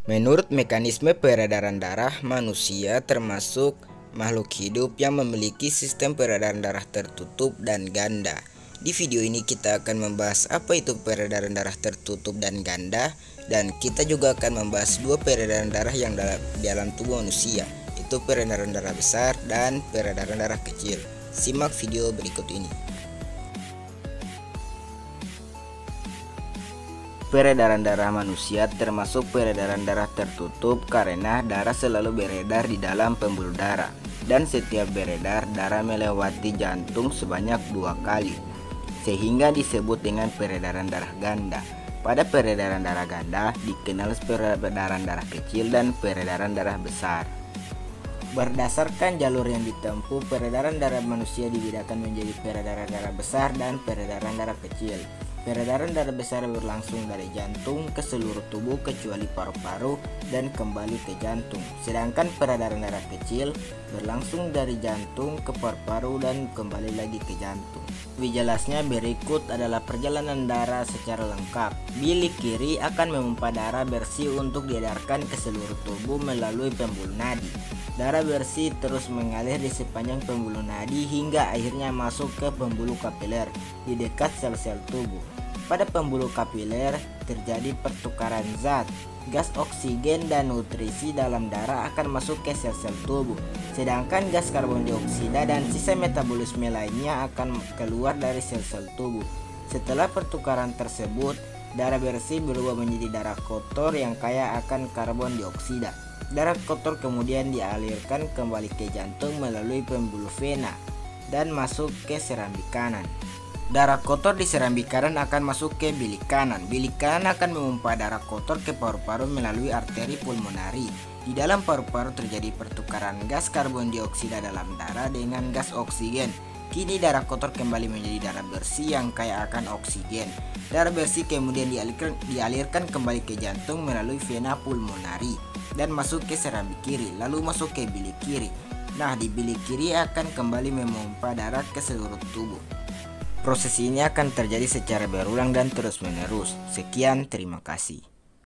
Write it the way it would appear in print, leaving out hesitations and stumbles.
Menurut mekanisme peredaran darah, manusia termasuk makhluk hidup yang memiliki sistem peredaran darah tertutup dan ganda. Di video ini kita akan membahas apa itu peredaran darah tertutup dan ganda, dan kita juga akan membahas dua peredaran darah yang dalam tubuh manusia, yaitu peredaran darah besar dan peredaran darah kecil. Simak video berikut ini. Peredaran darah manusia termasuk peredaran darah tertutup karena darah selalu beredar di dalam pembuluh darah, dan setiap beredar darah melewati jantung sebanyak 2 kali, sehingga disebut dengan peredaran darah ganda. Pada peredaran darah ganda dikenal peredaran darah kecil dan peredaran darah besar. Berdasarkan jalur yang ditempuh, peredaran darah manusia dibedakan menjadi peredaran darah besar dan peredaran darah kecil. Peredaran darah besar berlangsung dari jantung ke seluruh tubuh kecuali paru-paru dan kembali ke jantung. Sedangkan peredaran darah kecil berlangsung dari jantung ke paru-paru dan kembali lagi ke jantung. Lebih jelasnya berikut adalah perjalanan darah secara lengkap. Bilik kiri akan memompa darah bersih untuk diedarkan ke seluruh tubuh melalui pembuluh nadi. Darah bersih terus mengalir di sepanjang pembuluh nadi hingga akhirnya masuk ke pembuluh kapiler di dekat sel-sel tubuh. Pada pembuluh kapiler terjadi pertukaran zat, gas oksigen dan nutrisi dalam darah akan masuk ke sel-sel tubuh, sedangkan gas karbon dioksida dan sisa metabolisme lainnya akan keluar dari sel-sel tubuh. Setelah pertukaran tersebut, darah bersih berubah menjadi darah kotor yang kaya akan karbon dioksida. Darah kotor kemudian dialirkan kembali ke jantung melalui pembuluh vena dan masuk ke serambi kanan. Darah kotor di serambi kanan akan masuk ke bilik kanan. Bilik kanan akan memompa darah kotor ke paru-paru melalui arteri pulmonari. Di dalam paru-paru terjadi pertukaran gas karbon dioksida dalam darah dengan gas oksigen. Kini darah kotor kembali menjadi darah bersih yang kaya akan oksigen. Darah bersih kemudian dialirkan kembali ke jantung melalui vena pulmonari dan masuk ke serambi kiri, lalu masuk ke bilik kiri. Nah, di bilik kiri akan kembali memompa darah ke seluruh tubuh. Proses ini akan terjadi secara berulang dan terus-menerus. Sekian, terima kasih.